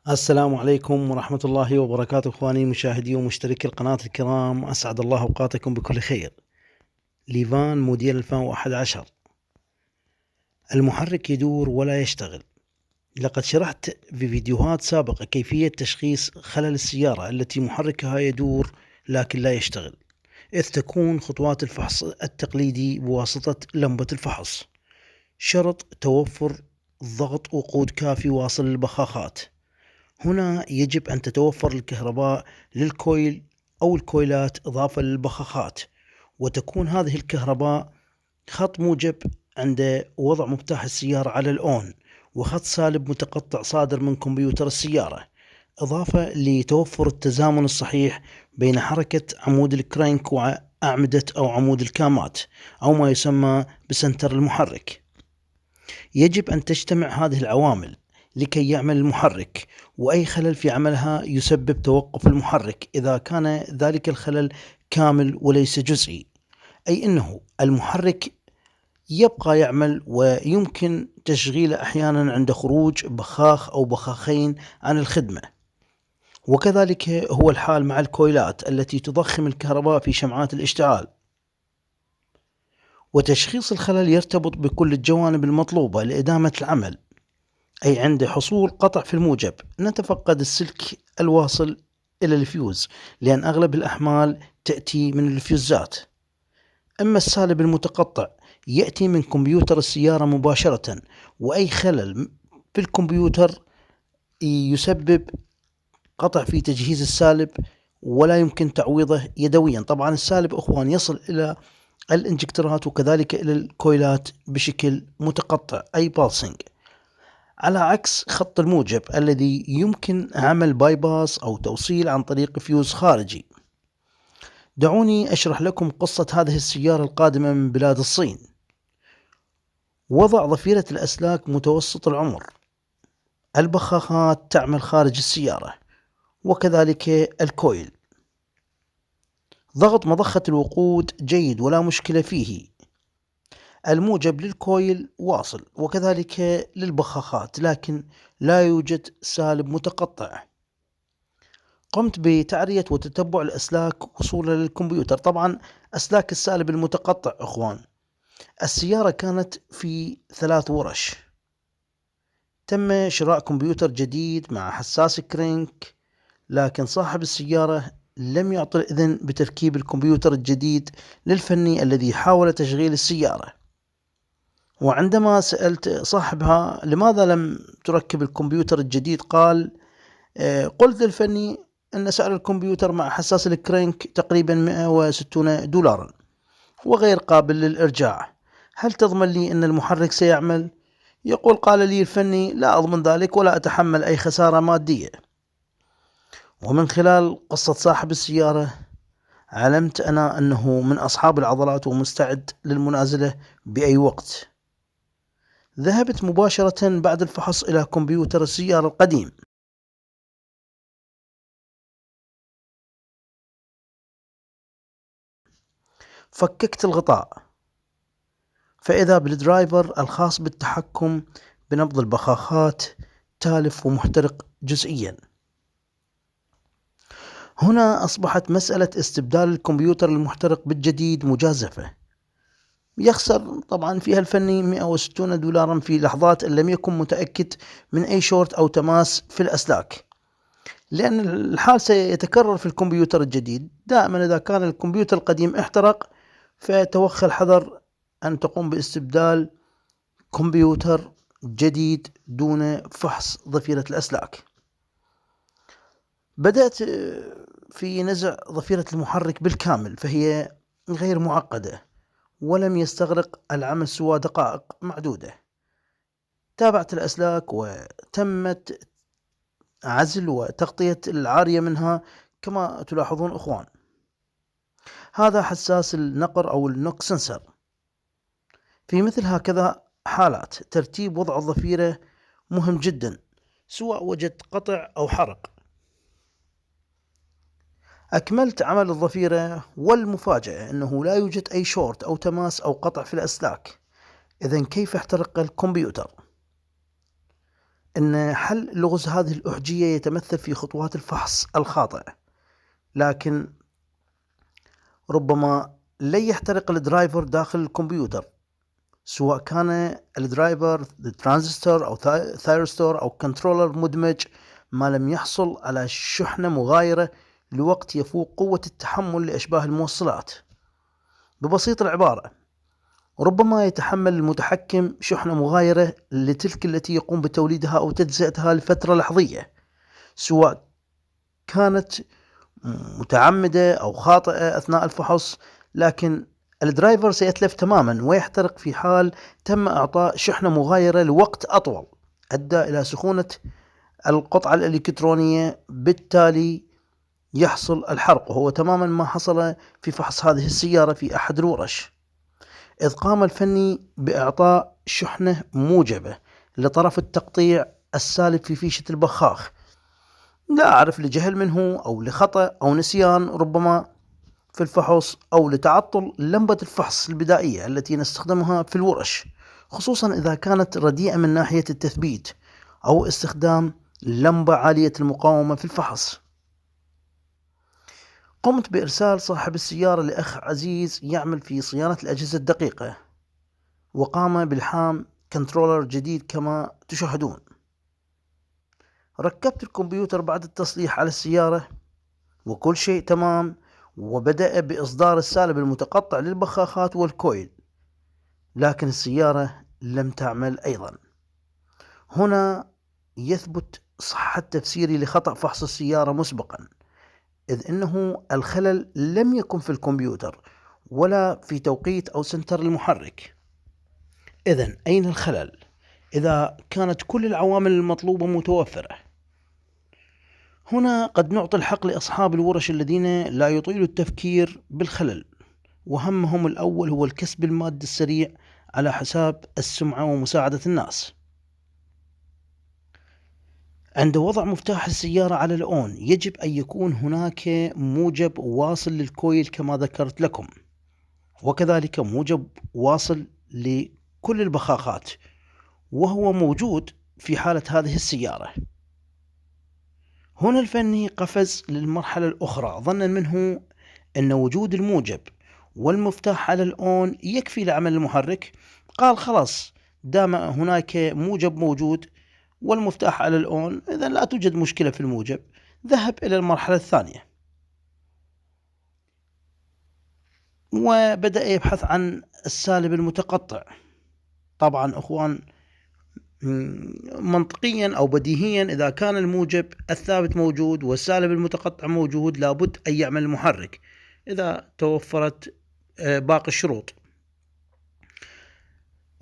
السلام عليكم ورحمة الله وبركاته اخواني مشاهدي ومشتركي القناة الكرام، اسعد الله اوقاتكم بكل خير. ليفان موديل 2011. المحرك يدور ولا يشتغل. لقد شرحت في فيديوهات سابقة كيفية تشخيص خلل السيارة التي محركها يدور لكن لا يشتغل، إذ تكون خطوات الفحص التقليدي بواسطة لمبة الفحص. شرط توفر ضغط وقود كافي واصل للبخاخات. هنا يجب أن تتوفر الكهرباء للكويل أو الكويلات إضافة للبخاخات، وتكون هذه الكهرباء خط موجب عند وضع مفتاح السيارة على الأون، وخط سالب متقطع صادر من كمبيوتر السيارة، إضافة لتوفر التزامن الصحيح بين حركة عمود الكرانك وأعمدة أو عمود الكامات أو ما يسمى بسنتر المحرك. يجب أن تجتمع هذه العوامل لكي يعمل المحرك، وأي خلل في عملها يسبب توقف المحرك إذا كان ذلك الخلل كامل وليس جزئي، أي أنه المحرك يبقى يعمل ويمكن تشغيله أحيانا عند خروج بخاخ أو بخاخين عن الخدمة. وكذلك هو الحال مع الكويلات التي تضخم الكهرباء في شمعات الاشتعال. وتشخيص الخلل يرتبط بكل الجوانب المطلوبة لإدامة العمل، أي عند حصول قطع في الموجب نتفقد السلك الواصل إلى الفيوز، لأن أغلب الأحمال تأتي من الفيوزات. أما السالب المتقطع يأتي من كمبيوتر السيارة مباشرة، وأي خلل في الكمبيوتر يسبب قطع في تجهيز السالب ولا يمكن تعويضه يدويا. طبعا السالب أخوان يصل إلى الانجكترات وكذلك إلى الكويلات بشكل متقطع أي بالسنج، على عكس خط الموجب الذي يمكن عمل باي باس أو توصيل عن طريق فيوز خارجي. دعوني أشرح لكم قصة هذه السيارة القادمة من بلاد الصين. وضع ضفيرة الأسلاك متوسط العمر. البخاخات تعمل خارج السيارة، وكذلك الكويل. ضغط مضخة الوقود جيد ولا مشكلة فيه. الموجب للكويل واصل وكذلك للبخاخات، لكن لا يوجد سالب متقطع. قمت بتعرية وتتبع الأسلاك وصولا للكمبيوتر. طبعا أسلاك السالب المتقطع أخوان، السيارة كانت في 3 ورش. تم شراء كمبيوتر جديد مع حساس كرينك، لكن صاحب السيارة لم يعطي الإذن بتركيب الكمبيوتر الجديد للفني الذي حاول تشغيل السيارة. وعندما سألت صاحبها لماذا لم تركب الكمبيوتر الجديد، قال قلت للفني أن سعر الكمبيوتر مع حساس الكرينك تقريبا $160 وغير قابل للإرجاع، هل تضمن لي أن المحرك سيعمل؟ يقول قال لي الفني لا أضمن ذلك ولا أتحمل أي خسارة مادية. ومن خلال قصة صاحب السيارة علمت أنا أنه من أصحاب العضلات ومستعد للمنازلة بأي وقت. ذهبت مباشرة بعد الفحص إلى كمبيوتر السيارة القديم. فككت الغطاء، فإذا بالدرايفر الخاص بالتحكم بنبض البخاخات تالف ومحترق جزئيا. هنا أصبحت مسألة استبدال الكمبيوتر المحترق بالجديد مجازفة. يخسر طبعا فيها الفني $160 في لحظات إن لم يكن متأكد من أي شورت أو تماس في الأسلاك، لأن الحال سيتكرر في الكمبيوتر الجديد. دائما إذا كان الكمبيوتر القديم احترق فتوخى الحذر أن تقوم باستبدال كمبيوتر جديد دون فحص ضفيرة الأسلاك. بدأت في نزع ضفيرة المحرك بالكامل، فهي غير معقدة ولم يستغرق العمل سوى دقائق معدودة. تابعت الأسلاك وتمت عزل وتغطية العارية منها كما تلاحظون أخوان. هذا حساس النقر أو النوك سنسر. في مثل هكذا حالات ترتيب وضع الضفيرة مهم جدا سواء وجدت قطع أو حرق. أكملت عمل الضفيرة، والمفاجأة أنه لا يوجد أي شورت أو تماس أو قطع في الأسلاك. إذن كيف احترق الكمبيوتر؟ أن حل لغز هذه الأحجية يتمثل في خطوات الفحص الخاطئ، لكن ربما لن يحترق الدرايفر داخل الكمبيوتر، سواء كان الدرايفر ترانزستور أو ثايرستور أو كنترولر مدمج، ما لم يحصل على شحنة مغايرة لوقت يفوق قوة التحمل لأشباه الموصلات. ببسيط العبارة، ربما يتحمل المتحكم شحنة مغايرة لتلك التي يقوم بتوليدها أو تجزئتها لفترة لحظية، سواء كانت متعمدة أو خاطئة أثناء الفحص، لكن الدرايفر سيتلف تماما ويحترق في حال تم إعطاء شحنة مغايرة لوقت أطول أدى إلى سخونة القطعة الإلكترونية، بالتالي يحصل الحرق، وهو تماما ما حصل في فحص هذه السيارة في أحد الورش، إذ قام الفني بإعطاء شحنة موجبة لطرف التقطيع السالب في فيشة البخاخ، لا أعرف لجهل منه أو لخطأ أو نسيان ربما في الفحص، أو لتعطل لمبة الفحص البدائية التي نستخدمها في الورش، خصوصا إذا كانت رديئة من ناحية التثبيت، أو استخدام لمبة عالية المقاومة في الفحص. قمت بإرسال صاحب السيارة لأخ عزيز يعمل في صيانة الأجهزة الدقيقة، وقام بالحام كنترولر جديد كما تشاهدون. ركبت الكمبيوتر بعد التصليح على السيارة وكل شيء تمام، وبدأ بإصدار السالب المتقطع للبخاخات والكويل، لكن السيارة لم تعمل أيضا. هنا يثبت صحة تفسيري لخطأ فحص السيارة مسبقا، إذ أنه الخلل لم يكن في الكمبيوتر ولا في توقيت أو سنتر المحرك. إذن أين الخلل إذا كانت كل العوامل المطلوبة متوفرة؟ هنا قد نعطي الحق لأصحاب الورش الذين لا يطيلوا التفكير بالخلل، وهمهم الأول هو الكسب المادي السريع على حساب السمعة ومساعدة الناس. عند وضع مفتاح السيارة على الأون يجب أن يكون هناك موجب واصل للكويل كما ذكرت لكم، وكذلك موجب واصل لكل البخاخات، وهو موجود في حالة هذه السيارة. هنا الفني قفز للمرحلة الأخرى ظنا منه أن وجود الموجب والمفتاح على الأون يكفي لعمل المحرك، قال خلاص دام هناك موجب موجود والمفتاح على الأون إذا لا توجد مشكلة في الموجب. ذهب إلى المرحلة الثانية وبدأ يبحث عن السالب المتقطع. طبعا أخوان، منطقيا أو بديهيا إذا كان الموجب الثابت موجود والسالب المتقطع موجود لابد أن يعمل المحرك إذا توفرت باقي الشروط.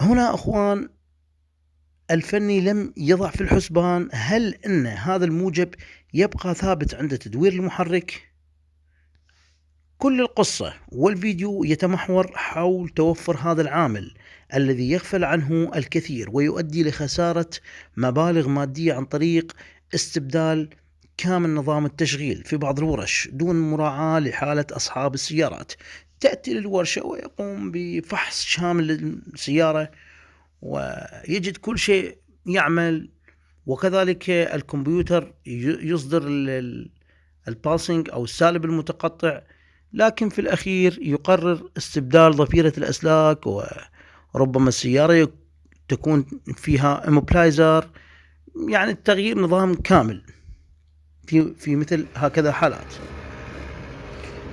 هنا أخوان الفني لم يضع في الحسبان هل أن هذا الموجب يبقى ثابت عند تدوير المحرك. كل القصة والفيديو يتمحور حول توفر هذا العامل الذي يغفل عنه الكثير ويؤدي لخسارة مبالغ مادية عن طريق استبدال كامل نظام التشغيل في بعض الورش دون مراعاة لحالة أصحاب السيارات. تأتي للورشة ويقوم بفحص شامل للسيارة ويجد كل شيء يعمل، وكذلك الكمبيوتر يصدر الباسنج أو السالب المتقطع، لكن في الأخير يقرر استبدال ضفيرة الأسلاك، وربما السيارة تكون فيها إموبلايزر، يعني التغيير نظام كامل في مثل هكذا حالات.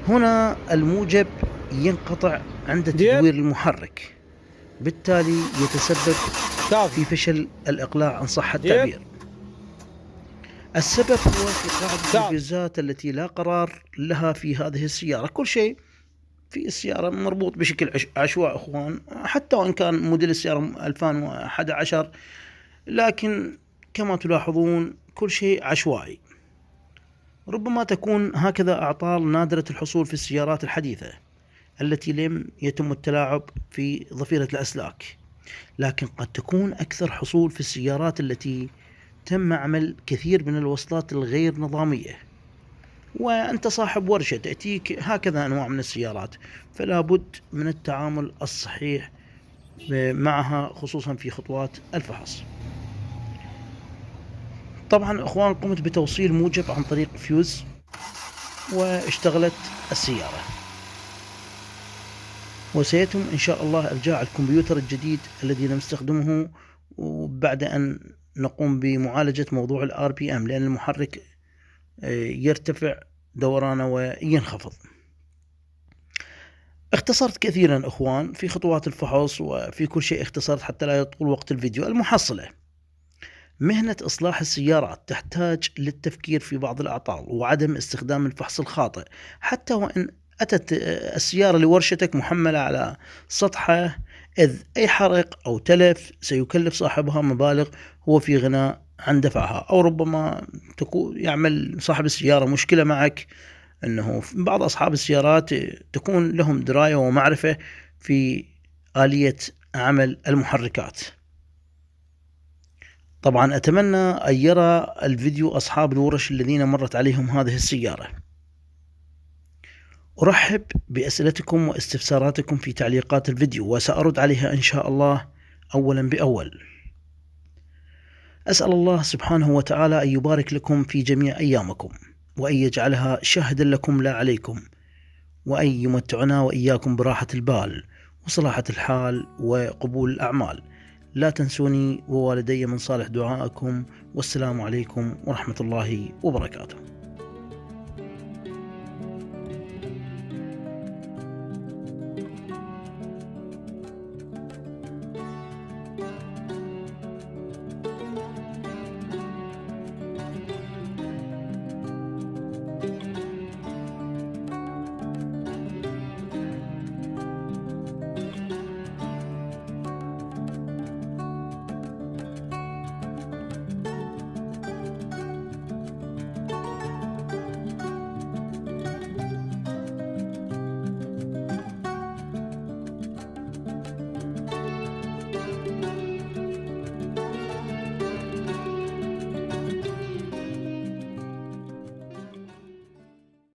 هنا الموجب ينقطع عند تدوير المحرك، بالتالي يتسبب في فشل الإقلاع عن صح التعبير. السبب هو في قاعدة الجزات التي لا قرار لها في هذه السيارة. كل شيء في السيارة مربوط بشكل عشوائي أخوان، حتى وإن كان موديل السيارة 2011، لكن كما تلاحظون كل شيء عشوائي. ربما تكون هكذا أعطال نادرة الحصول في السيارات الحديثة التي لم يتم التلاعب في ضفيرة الأسلاك، لكن قد تكون أكثر حصول في السيارات التي تم عمل كثير من الوصلات الغير نظامية. وأنت صاحب ورشة تأتيك هكذا أنواع من السيارات، فلا بد من التعامل الصحيح معها خصوصا في خطوات الفحص. طبعا اخوان قمت بتوصيل موجب عن طريق فيوز واشتغلت السيارة، وسيتم إن شاء الله إرجاع الكمبيوتر الجديد الذي نستخدمه، وبعد أن نقوم بمعالجة موضوع ال RPM، لأن المحرك يرتفع دورانه وينخفض. اختصرت كثيرا أخوان في خطوات الفحص وفي كل شيء، اختصرت حتى لا يطول وقت الفيديو. المحصلة: مهنة إصلاح السيارات تحتاج للتفكير في بعض الأعطال وعدم استخدام الفحص الخاطئ، حتى وإن أتت السيارة لورشتك محملة على سطحها، إذ أي حرق أو تلف سيكلف صاحبها مبالغ هو في غنى عن دفعها، أو ربما يعمل صاحب السيارة مشكلة معك، أنه بعض أصحاب السيارات تكون لهم دراية ومعرفة في آلية عمل المحركات. طبعا أتمنى أن يرى الفيديو أصحاب الورش الذين مرت عليهم هذه السيارة. أرحب بأسئلتكم واستفساراتكم في تعليقات الفيديو، وسأرد عليها إن شاء الله أولا بأول. أسأل الله سبحانه وتعالى أن يبارك لكم في جميع أيامكم، وأن يجعلها شاهدا لكم لا عليكم، وأن يمتعنا وإياكم براحة البال وصلاحة الحال وقبول الأعمال. لا تنسوني ووالدي من صالح دعائكم، والسلام عليكم ورحمة الله وبركاته.